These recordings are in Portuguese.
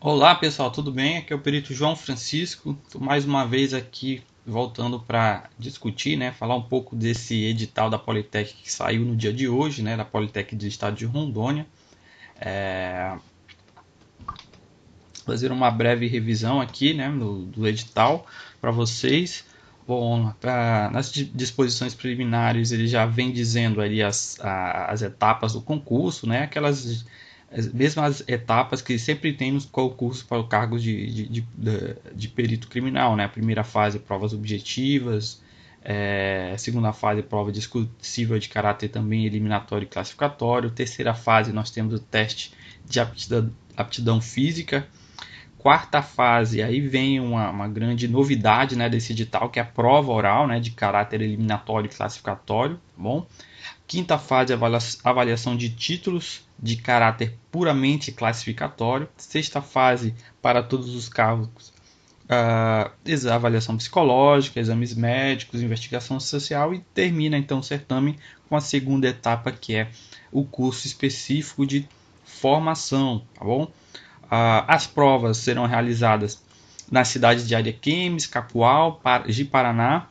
Olá pessoal, tudo bem? Aqui é o perito João Francisco. Estou mais uma vez aqui voltando para discutir, falar um pouco desse edital da Politec que saiu no dia de hoje, da Politec do Estado de Rondônia. Fazer uma breve revisão aqui, do edital para vocês. Bom, nas disposições preliminares ele já vem dizendo ali as etapas do concurso, aquelas as mesmas etapas que sempre tem nos concursos para o cargo de perito criminal, A primeira fase, provas objetivas, segunda fase, prova discursiva de caráter também eliminatório e classificatório. Terceira fase, nós temos o teste de aptidão física. Quarta fase, aí vem uma grande novidade, desse edital, que é a prova oral, de caráter eliminatório e classificatório, tá bom? Quinta fase, avaliação de títulos de caráter puramente classificatório. Sexta fase, para todos os cargos, avaliação psicológica, exames médicos, investigação social, e termina então o certame com a segunda etapa, que é o curso específico de formação, tá bom? As provas serão realizadas nas cidades de Ariquemes, Cacoal, Ji-Paraná,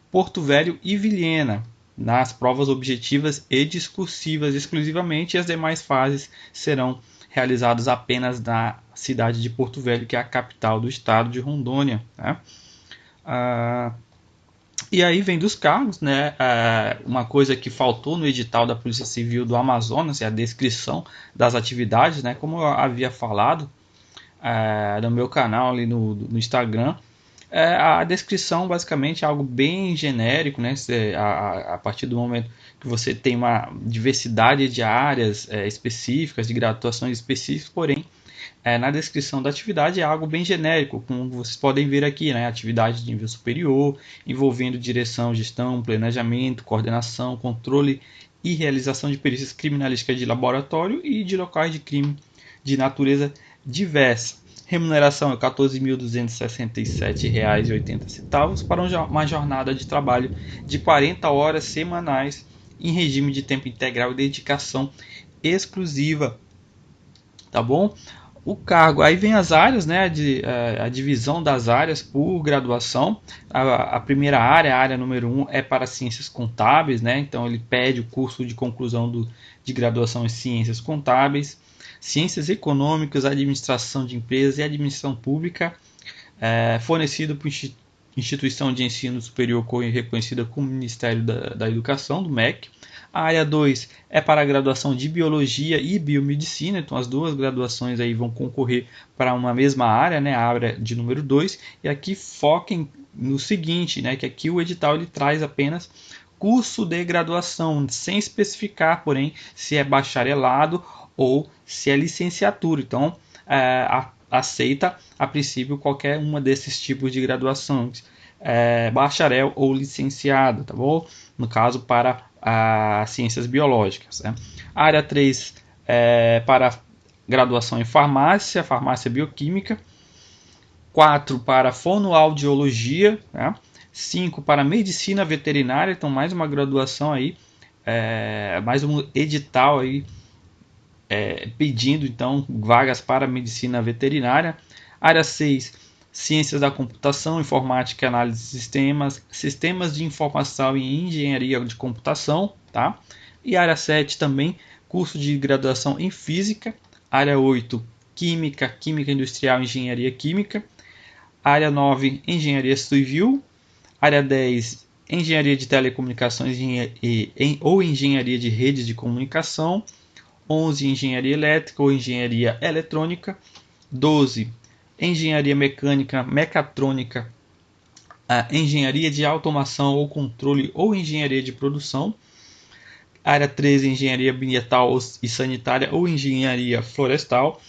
Porto Velho e Vilhena, nas provas objetivas e discursivas exclusivamente, e as demais fases serão realizadas apenas na cidade de Porto Velho, que é a capital do estado de Rondônia. E aí vem dos cargos, uma coisa que faltou no edital da Polícia Civil do Amazonas é a descrição das atividades, como eu havia falado no meu canal ali no Instagram. A descrição basicamente é algo bem genérico, a partir do momento que você tem uma diversidade de áreas específicas, de graduações específicas, porém na descrição da atividade é algo bem genérico, como vocês podem ver aqui, atividade de nível superior, envolvendo direção, gestão, planejamento, coordenação, controle e realização de perícias criminalísticas de laboratório e de locais de crime de natureza diversa. Remuneração é R$ 14.267,80 para uma jornada de trabalho de 40 horas semanais em regime de tempo integral e dedicação exclusiva. Tá bom? O cargo, aí vem as áreas, a divisão das áreas por graduação. A primeira área, a área número 1, é para ciências contábeis, então ele pede o curso de conclusão de graduação em ciências contábeis, ciências econômicas, administração de empresas e administração pública, fornecido por instituição de ensino superior reconhecida como Ministério da Educação, do MEC. A área 2 é para a graduação de Biologia e Biomedicina, então as duas graduações aí vão concorrer para uma mesma área, a área de número 2, e aqui foquem no seguinte, que aqui o edital ele traz apenas curso de graduação, sem especificar, porém, se é bacharelado ou se é licenciatura. Então, aceita a princípio qualquer uma desses tipos de graduações, bacharel ou licenciado, tá bom? No caso, para ciências biológicas. A área 3 é para graduação em farmácia, farmácia bioquímica. 4 para fonoaudiologia. 5 para medicina veterinária, então mais uma graduação aí, mais um edital aí pedindo então vagas para medicina veterinária. Área 6, ciências da computação, informática e análise de sistemas, sistemas de informação e engenharia de computação, tá? E área 7 também, curso de graduação em física. Área 8, química, química industrial, engenharia química. Área 9, engenharia civil. Área 10, engenharia de telecomunicações ou engenharia de redes de comunicação. 11, engenharia elétrica ou engenharia eletrônica. 12, engenharia mecânica, mecatrônica, engenharia de automação ou controle ou engenharia de produção. Área 13, engenharia ambiental e sanitária ou engenharia florestal.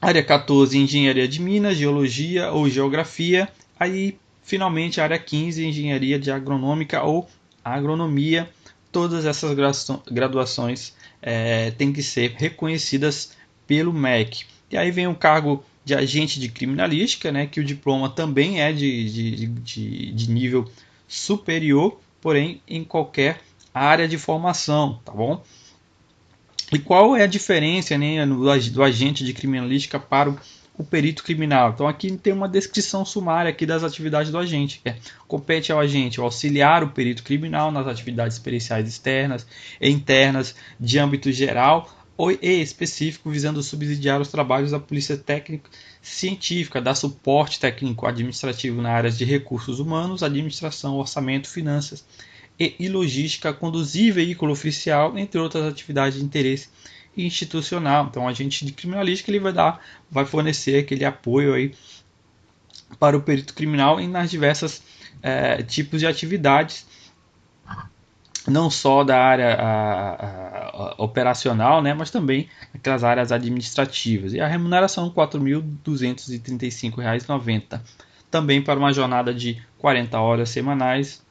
Área 14, engenharia de minas, geologia ou geografia. Aí, finalmente, área 15, engenharia de agronômica ou agronomia. Todas essas graduações têm que ser reconhecidas pelo MEC. E aí vem o cargo de agente de criminalística, que o diploma também é de nível superior, porém em qualquer área de formação, tá bom? E qual é a diferença, né, do agente de criminalística para o perito criminal? Então aqui tem uma descrição sumária aqui das atividades do agente. Compete ao agente auxiliar o perito criminal nas atividades periciais externas e internas de âmbito geral e específico, visando subsidiar os trabalhos da polícia técnico-científica, dar suporte técnico-administrativo na área de recursos humanos, administração, orçamento, finanças e logística, conduzir veículo oficial, entre outras atividades de interesse institucional. Então, o agente de criminalística ele vai fornecer aquele apoio aí para o perito criminal nas diversas tipos de atividades, não só da área operacional, né, mas também aquelas áreas administrativas. E a remuneração R$ 4.235,90, também para uma jornada de 40 horas semanais,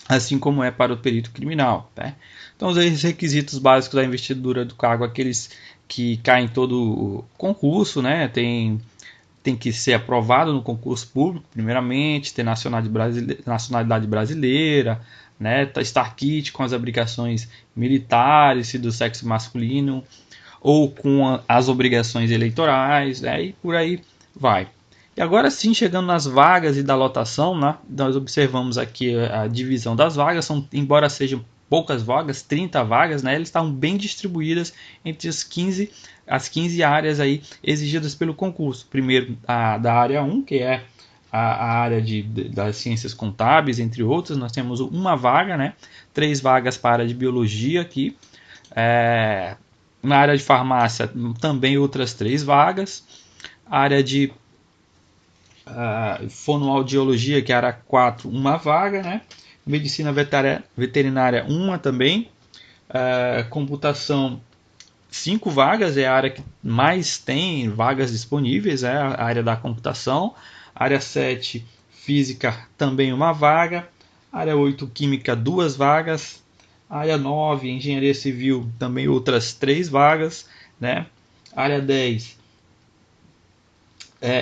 assim como é para o perito criminal. Tá? Então, os requisitos básicos da investidura do cargo, aqueles que caem em todo o concurso, né? Tem que ser aprovado no concurso público, primeiramente, ter nacionalidade brasileira, né? Estar quite com as obrigações militares, se do sexo masculino, ou com as obrigações eleitorais, né? E por aí vai. E agora sim, chegando nas vagas e da lotação, né, nós observamos aqui a divisão das vagas, embora sejam poucas vagas, 30 vagas, né, elas estão bem distribuídas entre as 15 áreas aí exigidas pelo concurso. Primeiro, da área 1, que é a área das ciências contábeis, entre outras, nós temos uma vaga, né, 3 vagas para a área de biologia aqui. Na área de farmácia, também outras 3 vagas. A área de fonoaudiologia, que era 4, uma vaga, né? Medicina veterinária, uma também. Computação, 5 vagas, é a área que mais tem vagas disponíveis, é a área da computação. Área 7, física, também uma vaga. Área 8, química, 2 vagas. Área 9, engenharia civil, também outras 3 vagas, né? Área 10,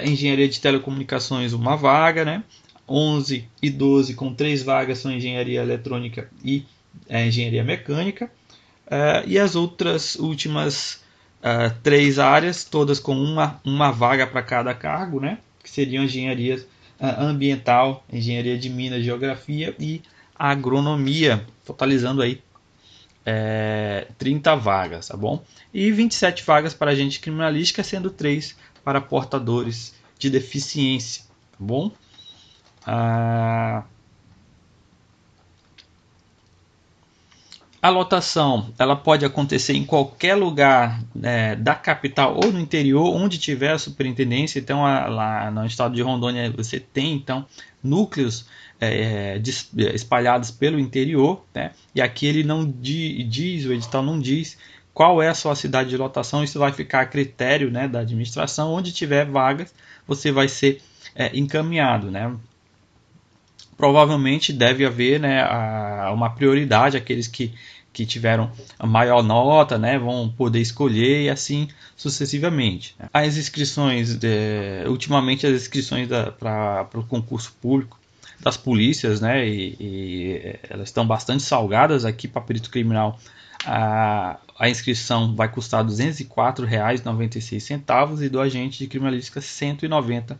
engenharia de telecomunicações, uma vaga, né? 11 e 12 com 3 vagas são engenharia eletrônica e engenharia mecânica. E as outras últimas 3 áreas, todas com uma vaga para cada cargo, né? Que seriam engenharia ambiental, engenharia de minas, geografia e agronomia, totalizando aí 30 vagas, tá bom? E 27 vagas para agente de criminalística, sendo 3 para portadores de deficiência, tá bom? A lotação ela pode acontecer em qualquer lugar da capital ou no interior, onde tiver a superintendência. Então, lá no estado de Rondônia, você tem então núcleos espalhados pelo interior, né? E aqui ele não diz, o edital não diz qual é a sua cidade de lotação. Isso vai ficar a critério, né, da administração. Onde tiver vagas, você vai ser encaminhado, né? Provavelmente deve haver, né, uma prioridade, aqueles que tiveram a maior nota, né, vão poder escolher e assim sucessivamente. As inscrições, ultimamente as inscrições para o concurso público das polícias, né, e elas estão bastante salgadas. Aqui para perito criminal a inscrição vai custar R$ 204,96 e do agente de criminalística R$ 190,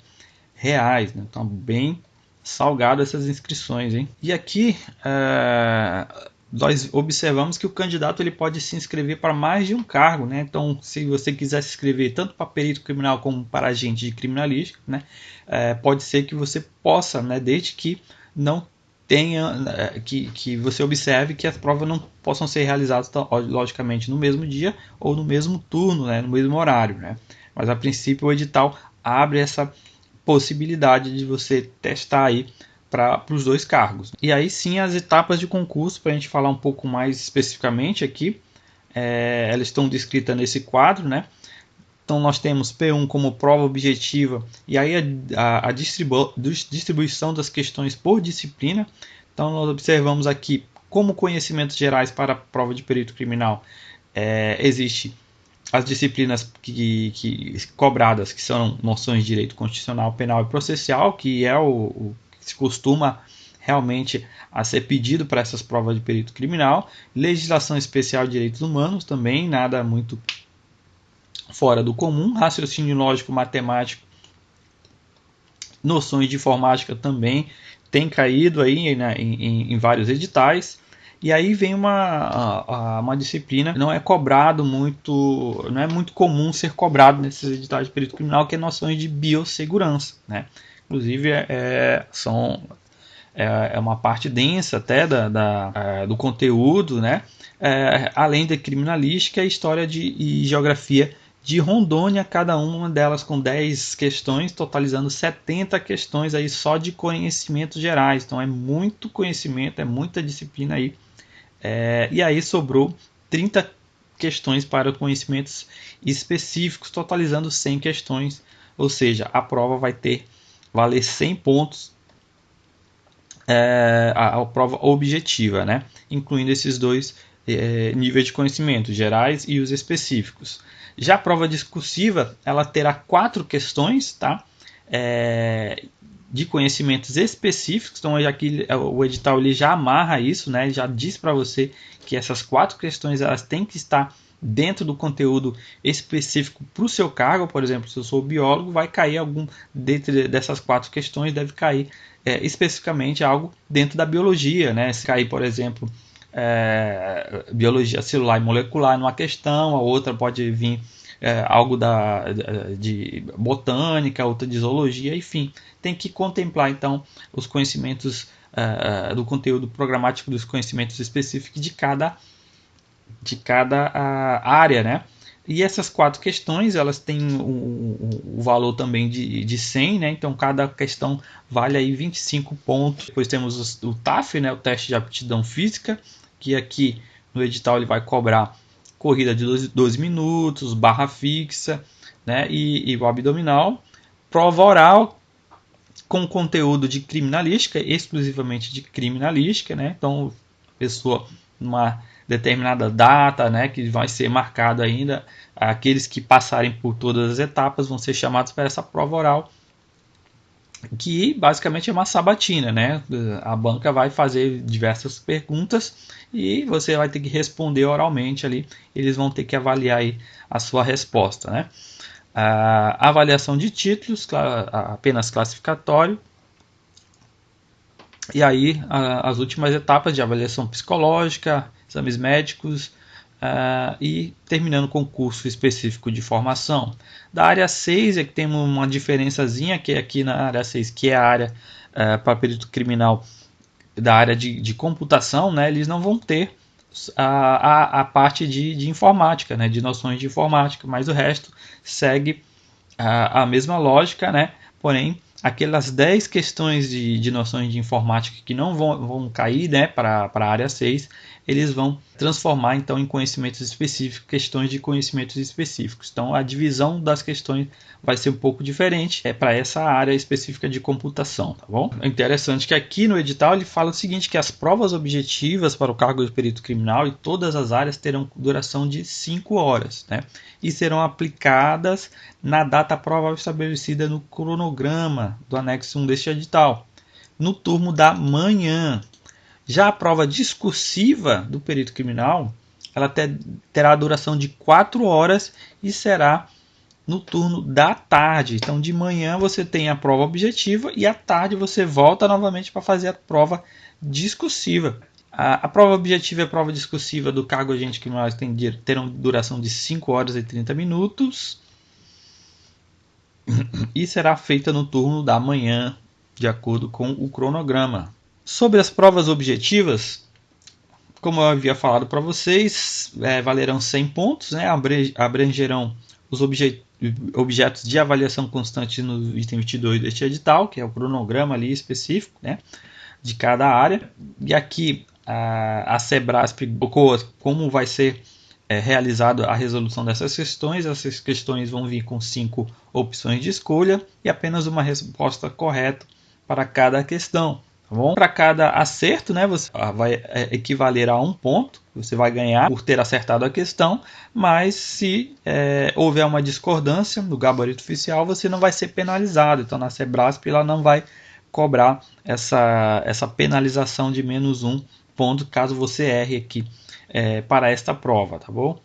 né? Então bem salgado essas inscrições, hein? E aqui nós observamos que o candidato ele pode se inscrever para mais de um cargo, né? Então, se você quiser se inscrever tanto para perito criminal como para agente de criminalística, né? Pode ser que você possa, né? Desde que não tenha, que você observe que as provas não possam ser realizadas, logicamente, no mesmo dia ou no mesmo turno, né? No mesmo horário, né? Mas a princípio o edital abre essa possibilidade de você testar aí para os 2 cargos. E aí sim as etapas de concurso, para a gente falar um pouco mais especificamente aqui, elas estão descritas nesse quadro, né? Então nós temos P1 como prova objetiva, e aí a distribuição das questões por disciplina. Então nós observamos aqui como conhecimentos gerais para a prova de perito criminal, existe as disciplinas cobradas, que são noções de direito constitucional, penal e processual, que é o que se costuma realmente a ser pedido para essas provas de perito criminal. Legislação especial de direitos humanos também, nada muito fora do comum. Raciocínio lógico matemático, noções de informática também tem caído aí, né, em vários editais. E aí vem uma disciplina que não é cobrado muito, não é muito comum ser cobrado nesses editais de perito criminal, que é noções de biossegurança, né? Inclusive é uma parte densa até do conteúdo, né? Além da criminalística, história e geografia de Rondônia, cada uma delas com 10 questões, totalizando 70 questões aí só de conhecimentos gerais. Então é muito conhecimento, é muita disciplina aí. E aí sobrou 30 questões para conhecimentos específicos, totalizando 100 questões. Ou seja, a prova vai valer 100 pontos, a prova objetiva, né? Incluindo esses dois níveis de conhecimento, gerais e os específicos. Já a prova discursiva, ela terá 4 questões, tá? De conhecimentos específicos. Então aqui o edital ele já amarra isso, né? Ele já diz para você que essas 4 questões elas têm que estar dentro do conteúdo específico para o seu cargo. Por exemplo, se eu sou biólogo, vai cair algum dentro dessas 4 questões, deve cair especificamente algo dentro da biologia, né? Se cair, por exemplo, biologia celular e molecular numa questão, a outra pode vir algo de botânica, outra de zoologia, enfim, tem que contemplar então os conhecimentos do conteúdo programático, dos conhecimentos específicos de cada área, né? E essas 4 questões elas têm o valor também de 100, né? Então cada questão vale aí 25 pontos. Depois temos o TAF, né? O teste de aptidão física, que aqui no edital ele vai cobrar corrida de 12 minutos, barra fixa, né? E o abdominal. Prova oral com conteúdo de criminalística, exclusivamente de criminalística, né? Então a pessoa numa determinada data, né, que vai ser marcado ainda, aqueles que passarem por todas as etapas vão ser chamados para essa prova oral, que basicamente é uma sabatina, né? A banca vai fazer diversas perguntas e você vai ter que responder oralmente ali, eles vão ter que avaliar aí a sua resposta, né? A avaliação de títulos, apenas classificatório, e aí as últimas etapas de avaliação psicológica, exames médicos e terminando com curso específico de formação. Da área 6 é que tem uma diferençazinha, que é aqui na área 6, que é a área para perito criminal da área de computação, né? Eles não vão ter a parte de informática, né? De noções de informática, mas o resto segue a mesma lógica, né? Porém, aquelas 10 questões de noções de informática que não vão cair, né, para a área 6, eles vão transformar então em conhecimentos específicos, questões de conhecimentos específicos. Então a divisão das questões vai ser um pouco diferente para essa área específica de computação, tá bom? É interessante que aqui no edital ele fala o seguinte, que as provas objetivas para o cargo de perito criminal e todas as áreas terão duração de 5 horas, né? E serão aplicadas na data provável estabelecida no cronograma do anexo 1 deste edital, no turno da manhã. Já a prova discursiva do perito criminal, ela terá a duração de 4 horas e será no turno da tarde. Então, de manhã você tem a prova objetiva e à tarde você volta novamente para fazer a prova discursiva. A prova objetiva e a prova discursiva do cargo agente criminal terão duração de 5 horas e 30 minutos e será feita no turno da manhã, de acordo com o cronograma. Sobre as provas objetivas, como eu havia falado para vocês, valerão 100 pontos, né? Abrangerão os objetos de avaliação constante no item 22 deste edital, que é o cronograma ali específico, né, de cada área. E aqui a Sebrasp colocou como vai ser realizada a resolução dessas questões. Essas questões vão vir com 5 opções de escolha e apenas uma resposta correta para cada questão. Tá bom? Para cada acerto, né, você vai equivaler a 1 ponto, você vai ganhar por ter acertado a questão, mas se houver uma discordância no gabarito oficial, você não vai ser penalizado. Então, na Sebrasp, ela não vai cobrar essa penalização de menos 1 ponto caso você erre aqui para esta prova, tá bom?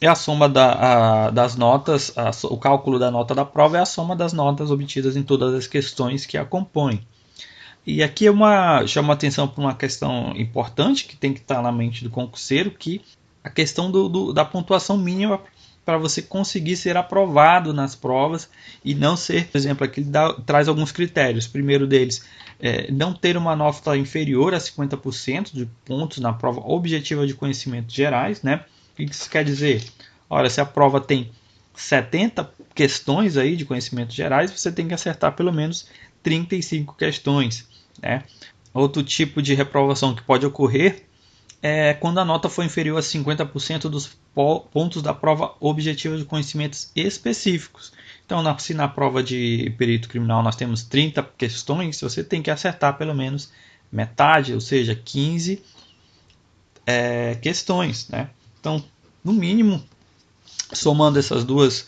É a soma das notas, o cálculo da nota da prova é a soma das notas obtidas em todas as questões que a compõem. E aqui chama a atenção para uma questão importante que tem que estar na mente do concurseiro, que a questão da pontuação mínima para você conseguir ser aprovado nas provas e não ser, por exemplo, aqui ele traz alguns critérios. O primeiro deles é não ter uma nota inferior a 50% de pontos na prova objetiva de conhecimentos gerais, né? O que isso quer dizer? Olha, se a prova tem 70 questões aí de conhecimentos gerais, você tem que acertar pelo menos 35 questões, né? Outro tipo de reprovação que pode ocorrer é quando a nota for inferior a 50% dos pontos da prova objetiva de conhecimentos específicos. Então, se na prova de perito criminal nós temos 30 questões, você tem que acertar pelo menos metade, ou seja, 15 questões, né? Então, no mínimo, somando esses dois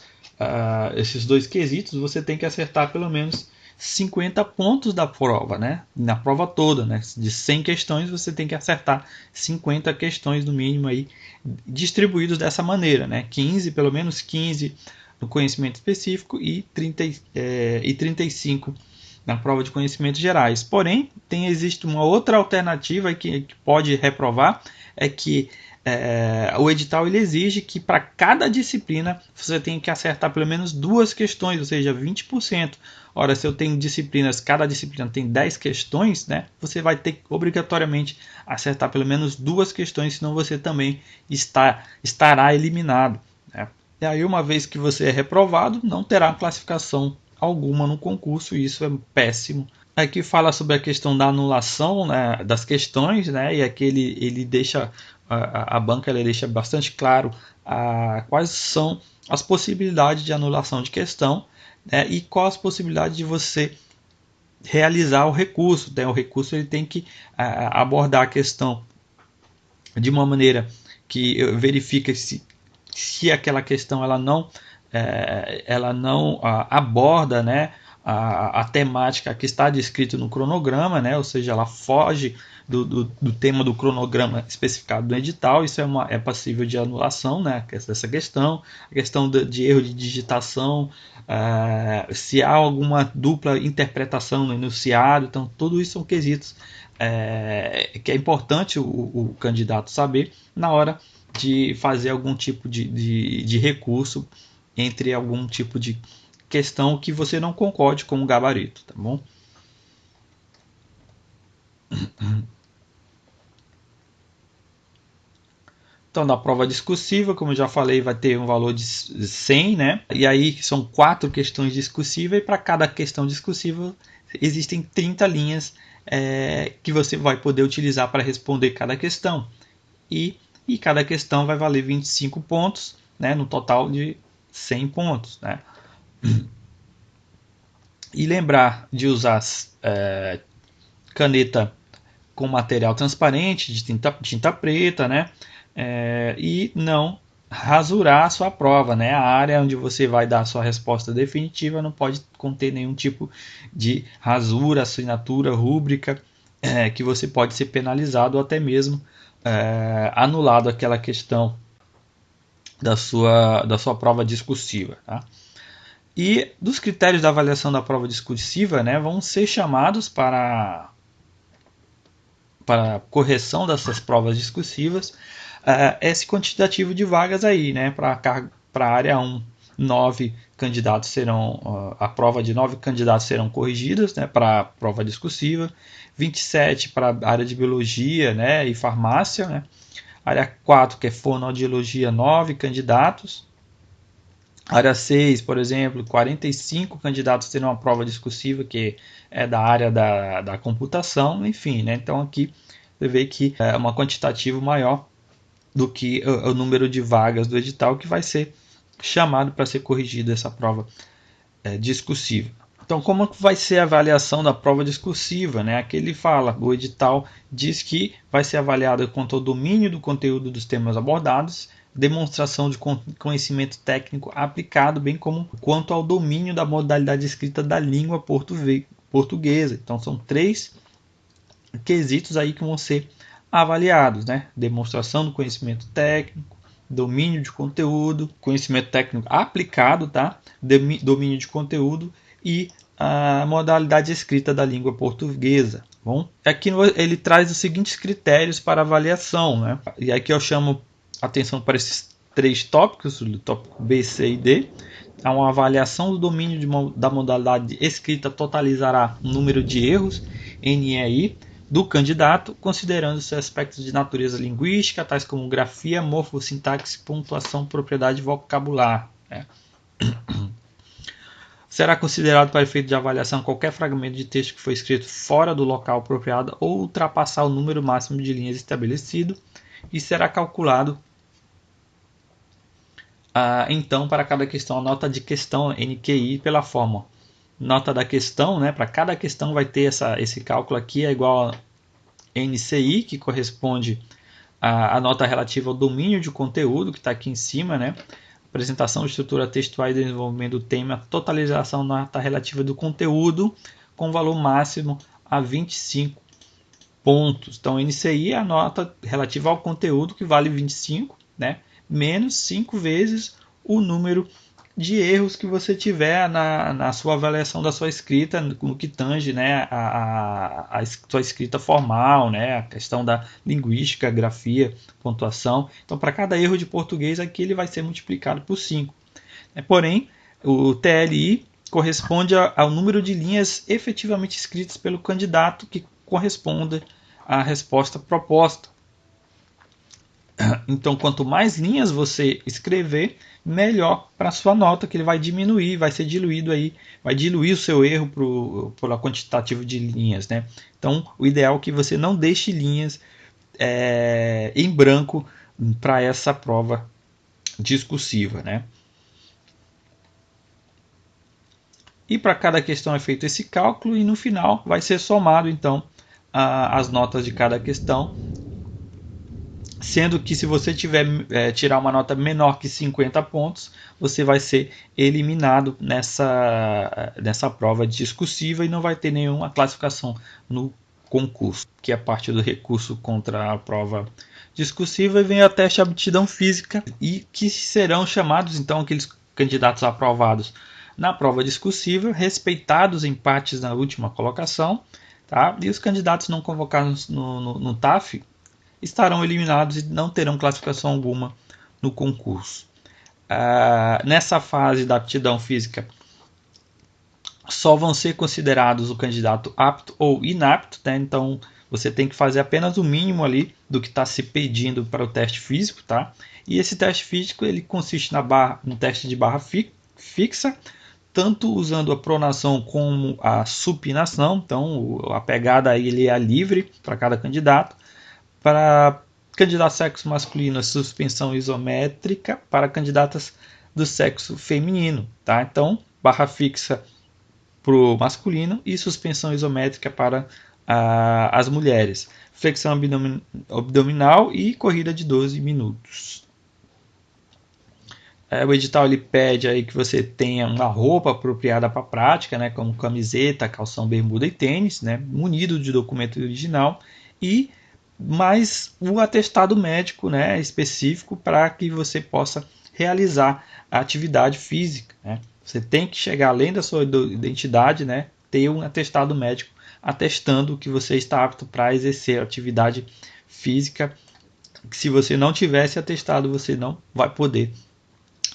quesitos, você tem que acertar pelo menos 50 pontos da prova, né? Na prova toda, né? De 100 questões, você tem que acertar 50 questões no mínimo aí, distribuídos dessa maneira, né? Pelo menos 15 no conhecimento específico e 35 na prova de conhecimentos gerais. Porém, existe uma outra alternativa que pode reprovar, é que o edital ele exige que para cada disciplina você tem que acertar pelo menos 2 questões, ou seja, 20%. Ora, se eu tenho disciplinas, cada disciplina tem 10 questões, né, você vai ter que obrigatoriamente acertar pelo menos 2 questões, senão você também estará eliminado, né? E aí, uma vez que você é reprovado, não terá classificação alguma no concurso, e isso é péssimo. Aqui fala sobre a questão da anulação, né, das questões, né, e aqui ele deixa, a banca deixa bastante claro quais são as possibilidades de anulação de questão, né, e qual as possibilidades de você realizar o recurso, né? O recurso ele tem que abordar a questão de uma maneira que verifica se aquela questão ela não aborda, né, a temática que está descrita no cronograma, né, ou seja, ela foge do tema do cronograma especificado no edital. Isso é passível de anulação, né, essa questão. A questão de erro de digitação, se há alguma dupla interpretação no enunciado. Então, tudo isso são quesitos que é importante o candidato saber na hora de fazer algum tipo de recurso entre algum tipo de questão que você não concorde com o gabarito, tá bom? Então, na prova discursiva, como eu já falei, vai ter um valor de 100, né? E aí são 4 questões discursivas, e para cada questão discursiva existem 30 linhas que você vai poder utilizar para responder cada questão. E cada questão vai valer 25 pontos, né? No total de 100 pontos, né? E lembrar de usar caneta com material transparente, de tinta preta, né? E não rasurar a sua prova, né? A área onde você vai dar a sua resposta definitiva não pode conter nenhum tipo de rasura, assinatura, rúbrica, que você pode ser penalizado ou até mesmo anulado aquela questão da sua prova discursiva, tá? E dos critérios da avaliação da prova discursiva, né, vão ser chamados para correção dessas provas discursivas esse quantitativo de vagas aí, né, para a área 1, 9 candidatos serão, a prova de 9 candidatos serão corrigidas, né, para a prova discursiva, 27 para a área de biologia, né, e farmácia, né, área 4, que é fonoaudiologia, 9 candidatos, área 6, por exemplo, 45 candidatos terão uma prova discursiva, que é da área da computação, enfim, né, então aqui você vê que é um quantitativo maior do que o número de vagas do edital que vai ser chamado para ser corrigida essa prova discursiva. Então, como vai ser a avaliação da prova discursiva, né? Aqui ele fala, o edital diz que vai ser avaliado quanto ao domínio do conteúdo dos temas abordados, demonstração de conhecimento técnico aplicado, bem como quanto ao domínio da modalidade escrita da língua portuguesa. Então são 3 quesitos aí que vão ser avaliados, né? Demonstração do conhecimento técnico, domínio de conteúdo, conhecimento técnico aplicado, tá? Domínio de conteúdo e a modalidade escrita da língua portuguesa. Bom, aqui ele traz os seguintes critérios para avaliação, né? E aqui eu chamo atenção para esses 3 tópicos, o tópico B, C e D. A uma avaliação do domínio da modalidade escrita totalizará um número de erros, NEI, do candidato, considerando seus aspectos de natureza linguística, tais como grafia, morfossintaxe, pontuação, propriedade vocabular. Né? Será considerado para efeito de avaliação qualquer fragmento de texto que foi escrito fora do local apropriado ou ultrapassar o número máximo de linhas estabelecido, e será calculado então para cada questão a nota de questão NQI pela fórmula. Nota da questão, né? Para cada questão vai ter esse cálculo aqui, é igual a NCI, que corresponde à nota relativa ao domínio de conteúdo, que está aqui em cima, né? Apresentação, estrutura textual e desenvolvimento do tema, totalização nota relativa do conteúdo, com valor máximo a 25 pontos. Então, NCI é a nota relativa ao conteúdo, que vale 25, né? Menos 5 vezes o número de erros que você tiver na sua avaliação da sua escrita, no que tange, né, a sua escrita formal, né, a questão da linguística, grafia, pontuação. Então, para cada erro de português, aqui ele vai ser multiplicado por 5. Porém, o TLI corresponde ao número de linhas efetivamente escritas pelo candidato que corresponde à resposta proposta. Então, quanto mais linhas você escrever, melhor para a sua nota, que ele vai diminuir, vai ser diluído aí, vai diluir o seu erro pelo quantitativo de linhas, né? Então, o ideal é que você não deixe linhas em branco para essa prova discursiva, né? E para cada questão é feito esse cálculo e no final vai ser somado então as notas de cada questão, sendo que se você tirar uma nota menor que 50 pontos, você vai ser eliminado nessa prova discursiva e não vai ter nenhuma classificação no concurso, que é parte do recurso contra a prova discursiva. E vem a teste de aptidão física, e que serão chamados então aqueles candidatos aprovados na prova discursiva, respeitados empates na última colocação, tá? E os candidatos não convocados no TAF estarão eliminados e não terão classificação alguma no concurso. Nessa fase da aptidão física, só vão ser considerados o candidato apto ou inapto, né? Então você tem que fazer apenas o mínimo ali do que está se pedindo para o teste físico, tá? E esse teste físico ele consiste no teste de barra fixa, tanto usando a pronação como a supinação. Então a pegada ele é livre para cada candidato. Para candidatos sexo masculino, a suspensão isométrica. Para candidatas do sexo feminino, tá? Então, barra fixa para o masculino e suspensão isométrica para as mulheres. Flexão abdominal e corrida de 12 minutos. O edital ele pede aí que você tenha uma roupa apropriada para a prática, né, como camiseta, calção, bermuda e tênis, né, munido de documento original e mais o atestado médico, né, específico para que você possa realizar a atividade física, né. Você tem que chegar além da sua identidade, né, ter um atestado médico atestando que você está apto para exercer atividade física. Se você não tivesse atestado, você não vai poder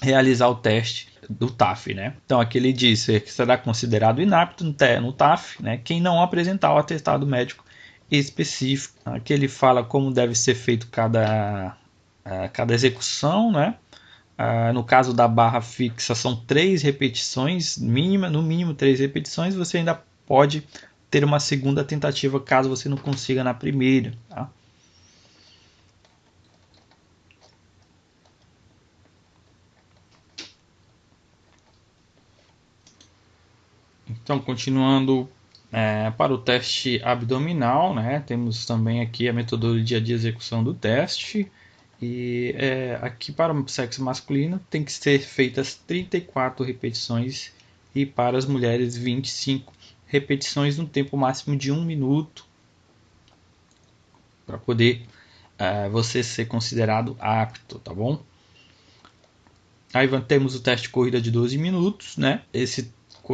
realizar o teste do TAF, né? Então aqui ele diz que será considerado inapto no TAF, né, quem não apresentar o atestado médico específico. Aqui ele fala como deve ser feito cada execução, né? No caso da barra fixa são 3 repetições, no mínimo 3 repetições. Você ainda pode ter uma segunda tentativa caso você não consiga na primeira, tá? Então, continuando para o teste abdominal, né, temos também aqui a metodologia de execução do teste. E aqui para o sexo masculino tem que ser feitas 34 repetições e para as mulheres 25 repetições no tempo máximo de 1 minuto para poder você ser considerado apto, tá bom? Aí temos o teste de corrida de 12 minutos, né?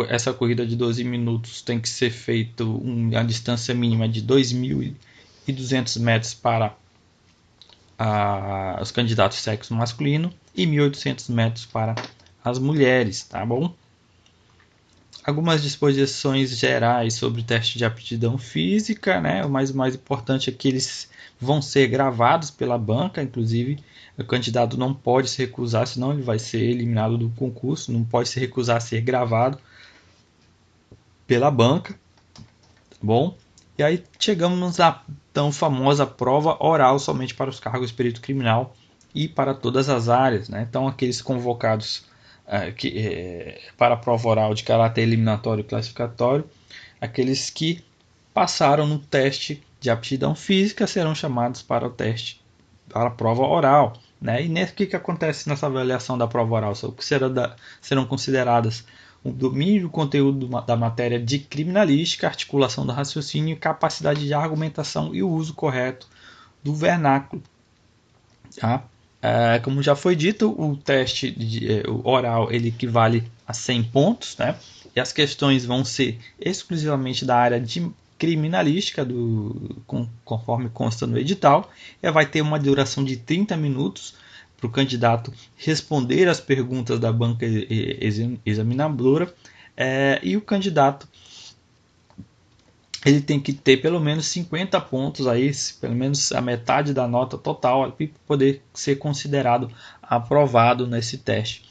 Essa corrida de 12 minutos tem que ser feito a distância mínima de 2.200 metros para os candidatos sexo masculino e 1.800 metros para as mulheres, tá bom? Algumas disposições gerais sobre o teste de aptidão física, né? O mais importante é que eles vão ser gravados pela banca, inclusive o candidato não pode se recusar, senão ele vai ser eliminado do concurso, não pode se recusar a ser gravado pela banca, tá bom? E aí chegamos à tão famosa prova oral somente para os cargos de perito criminal e para todas as áreas, né? Então aqueles convocados para a prova oral de caráter eliminatório e classificatório, aqueles que passaram no teste de aptidão física serão chamados para o teste, para a prova oral, né? E o que acontece nessa avaliação da prova oral? O que serão consideradas o domínio do conteúdo da matéria de criminalística, articulação do raciocínio, capacidade de argumentação e o uso correto do vernáculo. Tá? Como já foi dito, o teste oral ele equivale a 100 pontos, né? E as questões vão ser exclusivamente da área de criminalística, conforme consta no edital, e vai ter uma duração de 30 minutos para o candidato responder as perguntas da banca examinadora, e o candidato ele tem que ter pelo menos 50 pontos aí, pelo menos a metade da nota total, para poder ser considerado aprovado nesse teste,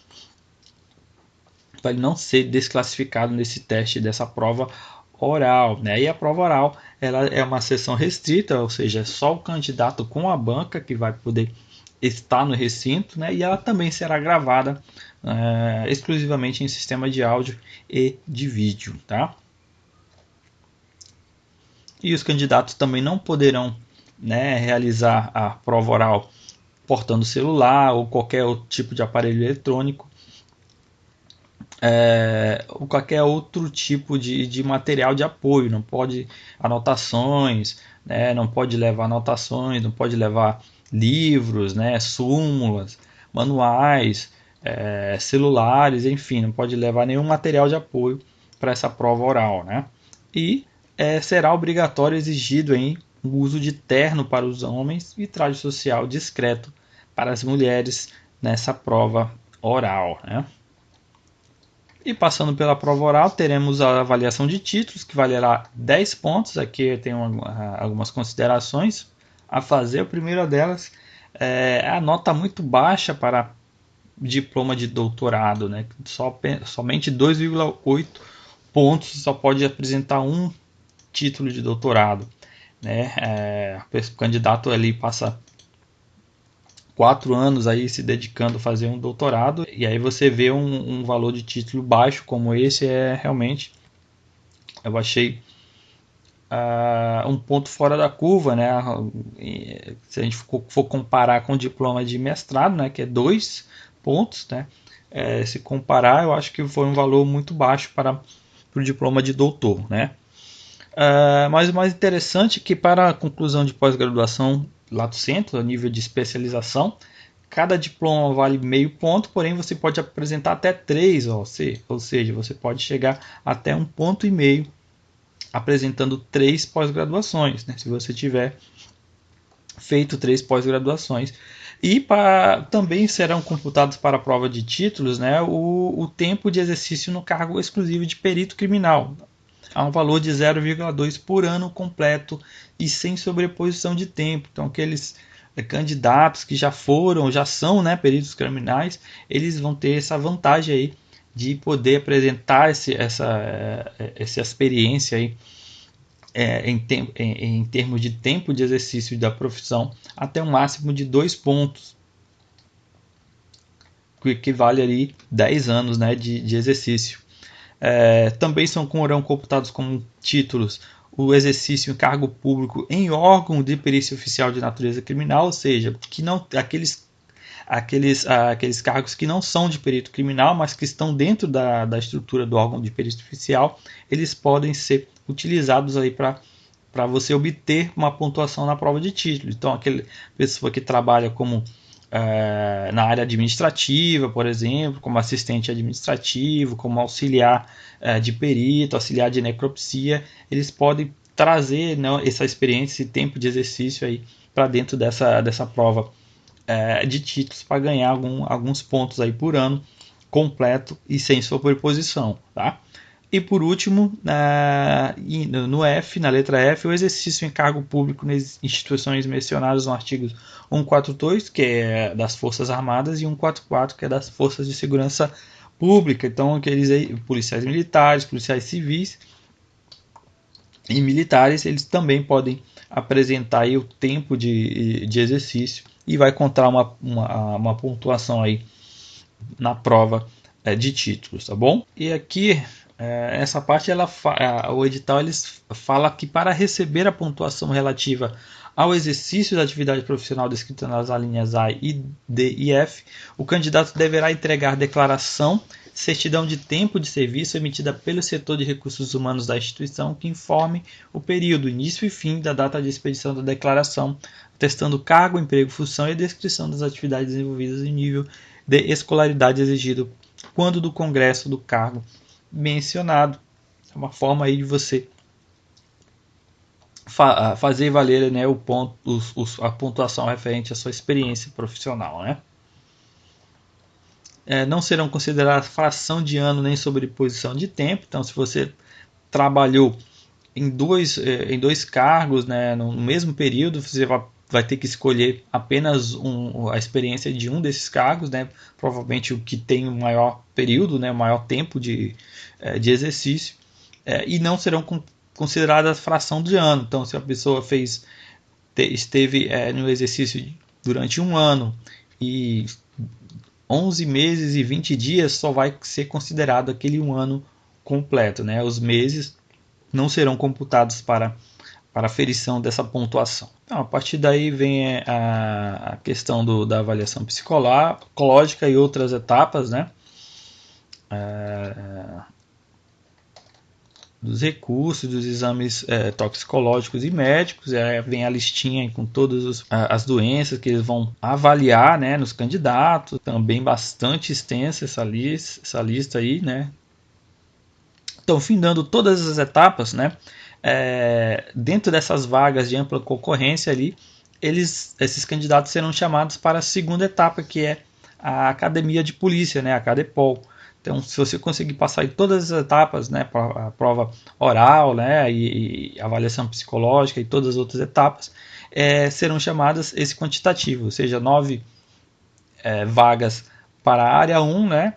para ele não ser desclassificado nesse teste dessa prova oral, né? E a prova oral ela é uma sessão restrita, ou seja, é só o candidato com a banca que vai poder estar no recinto, né? E ela também será gravada exclusivamente em sistema de áudio e de vídeo, tá? E os candidatos também não poderão, né, realizar a prova oral portando celular ou qualquer outro tipo de aparelho eletrônico, ou qualquer outro tipo de material de apoio. Não pode anotações, né, não pode levar anotações, não pode levar livros, né, súmulas, manuais, celulares, enfim, não pode levar nenhum material de apoio para essa prova oral, né? E será obrigatório exigido o uso de terno para os homens e traje social discreto para as mulheres nessa prova oral, né? E passando pela prova oral, teremos a avaliação de títulos, que valerá 10 pontos. Aqui eu tenho algumas considerações a fazer. A primeira delas é a nota muito baixa para diploma de doutorado, né? Somente 2,8 pontos, só pode apresentar um título de doutorado, né? O candidato ali passa 4 anos aí se dedicando a fazer um doutorado, e aí você vê um valor de título baixo como esse, realmente, eu achei um ponto fora da curva, né? Se a gente for comparar com o diploma de mestrado, né, que é 2 pontos, né? Se comparar, eu acho que foi um valor muito baixo para o diploma de doutor, né? Mas o mais interessante é que para a conclusão de pós-graduação lato sensu, a nível de especialização, cada diploma vale meio ponto, porém você pode apresentar até 3 OC, ou seja, você pode chegar até 1,5 ponto apresentando 3 pós-graduações, né, se você tiver feito 3 pós-graduações. E também serão computados para a prova de títulos, né, o tempo de exercício no cargo exclusivo de perito criminal, a um valor de 0,2 por ano completo e sem sobreposição de tempo. Então, aqueles candidatos que já são, né, peritos criminais, eles vão ter essa vantagem aí de poder apresentar essa experiência aí, em termos de tempo de exercício da profissão, até um máximo de 2 pontos, que equivale ali 10 anos, né, de exercício. Também serão computados como títulos o exercício em cargo público em órgão de perícia oficial de natureza criminal, ou seja, que não aqueles cargos que não são de perito criminal, mas que estão dentro da estrutura do órgão de perícia oficial, eles podem ser utilizados aí para você obter uma pontuação na prova de título. Então, aquela pessoa que trabalha como na área administrativa, por exemplo, como assistente administrativo, como auxiliar de perito, auxiliar de necropsia, eles podem trazer, né, essa experiência, esse tempo de exercício aí para dentro dessa prova de títulos para ganhar alguns pontos aí por ano completo e sem sobreposição, tá? E por último, no F, na letra F, o exercício em cargo público nas instituições mencionadas no artigo 142, que é das Forças Armadas, e 144, que é das Forças de Segurança Pública. Então, aqueles aí, policiais militares, policiais civis e militares, eles também podem apresentar aí o tempo de exercício e vai contar uma pontuação aí na prova de títulos, tá bom? E aqui essa parte o edital eles fala que para receber a pontuação relativa ao exercício da atividade profissional descrita nas alíneas A, D e F, o candidato deverá entregar declaração, certidão de tempo de serviço emitida pelo setor de recursos humanos da instituição que informe o período, início e fim da data de expedição da declaração, atestando cargo, emprego, função e descrição das atividades desenvolvidas em nível de escolaridade exigido quando do congresso do cargo mencionado. É uma forma aí de você fazer valer, né, a pontuação referente à sua experiência profissional, né? Não serão consideradas fração de ano nem sobreposição de tempo. Então, se você trabalhou em dois cargos, né, no mesmo período, você vai ter que escolher apenas a experiência de um desses cargos, né, provavelmente o que tem o maior período, né, o maior tempo de exercício, e não serão consideradas fração de ano. Então, se a pessoa esteve no exercício durante um ano e 11 meses e 20 dias, só vai ser considerado aquele um ano completo, né? Os meses não serão computados para a aferição dessa pontuação. Então, a partir daí vem a questão da avaliação psicológica e outras etapas, né? Dos recursos, dos exames toxicológicos e médicos, vem a listinha com todas as doenças que eles vão avaliar, né, nos candidatos, também bastante extensa essa lista aí, né. Então, findando todas as etapas, né, dentro dessas vagas de ampla concorrência ali, esses candidatos serão chamados para a segunda etapa, que é a academia de polícia, né, a Cadepol. Então, se você conseguir passar em todas as etapas, né, a prova oral, né, e avaliação psicológica e todas as outras etapas, serão chamadas esse quantitativo, ou seja, 9 vagas para a área 1, né,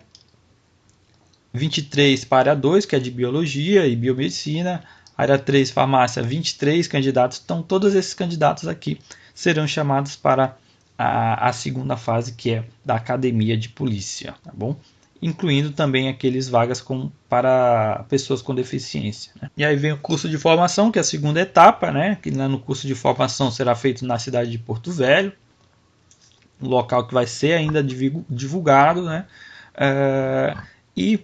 23 para a área 2, que é de biologia e biomedicina, área 3, farmácia, 23 candidatos. Então, todos esses candidatos aqui serão chamados para a segunda fase, que é da academia de polícia, tá bom? Incluindo também aqueles vagas para pessoas com deficiência, né? E aí vem o curso de formação, que é a segunda etapa, né? Que no curso de formação será feito na cidade de Porto Velho, um local que vai ser ainda divulgado, né? E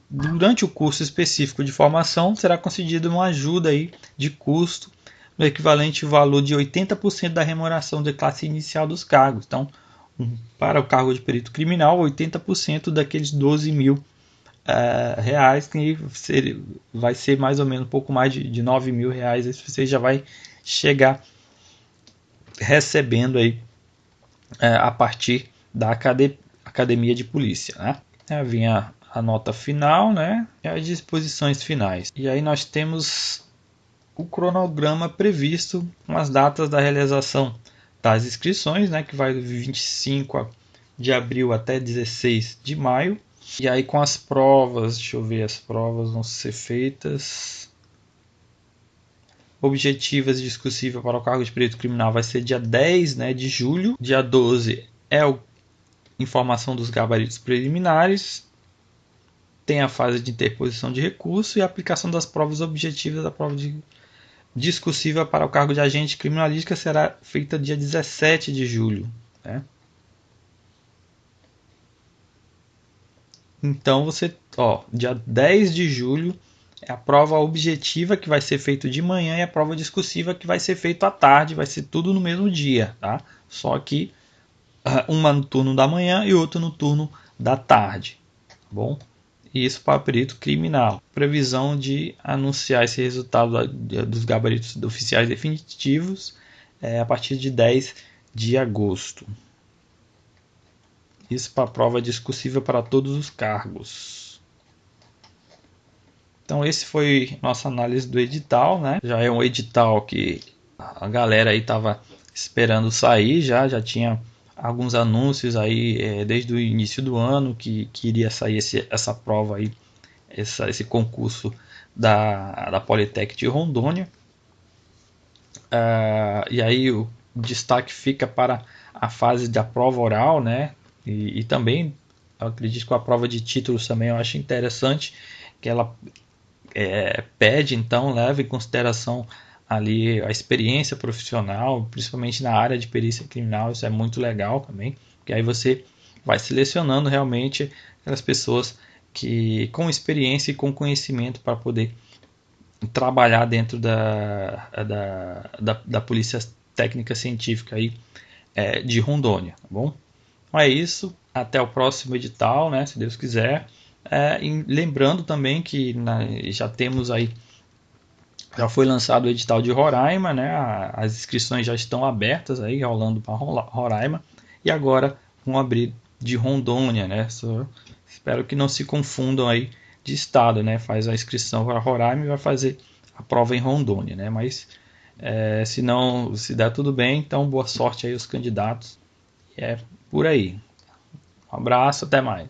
durante o curso específico de formação será concedida uma ajuda aí de custo no equivalente ao valor de 80% da remuneração de classe inicial dos cargos. Então, para o cargo de perito criminal, 80% daqueles 12 mil reais, que vai ser mais ou menos um pouco mais de 9 mil reais. Você já vai chegar recebendo aí a partir da academia de polícia, né? Vinha a nota final, né? E as disposições finais. E aí nós temos o cronograma previsto com as datas da realização das inscrições, né, que vai de 25 de abril até 16 de maio. E aí com as provas, deixa eu ver, as provas vão ser feitas. Objetivas e discursivas para o cargo de perito criminal vai ser dia 10, né, de julho. Dia 12 é a informação dos gabaritos preliminares. Tem a fase de interposição de recurso e a aplicação das provas objetivas da prova discursiva para o cargo de agente criminalística será feita dia 17 de julho. Né? Então dia 10 de julho é a prova objetiva que vai ser feita de manhã e a prova discursiva que vai ser feita à tarde, vai ser tudo no mesmo dia, tá? Só que uma no turno da manhã e outra no turno da tarde, tá bom? Isso para perito criminal. Previsão de anunciar esse resultado dos gabaritos oficiais definitivos a partir de 10 de agosto. Isso para a prova discursiva para todos os cargos. Então esse foi nossa análise do edital, né? Já é um edital que a galera aí estava esperando sair, já tinha alguns anúncios aí desde o início do ano que iria sair essa prova aí, esse concurso da Politec de Rondônia. E aí o destaque fica para a fase da prova oral, né? E também eu acredito que a prova de títulos também eu acho interessante que ela pede, então leva em consideração ali a experiência profissional, principalmente na área de perícia criminal. Isso é muito legal também, porque aí você vai selecionando realmente aquelas pessoas que com experiência e com conhecimento para poder trabalhar dentro da Polícia Técnica Científica aí, de Rondônia, tá bom? Então é isso, até o próximo edital, né, se Deus quiser. Lembrando também que já temos aí, já foi lançado o edital de Roraima, né, as inscrições já estão abertas aí, rolando para Roraima, e agora vão abrir de Rondônia, né, espero que não se confundam aí de estado, né, faz a inscrição para Roraima e vai fazer a prova em Rondônia, né, mas se der tudo bem, então boa sorte aí aos candidatos, por aí. Um abraço, até mais.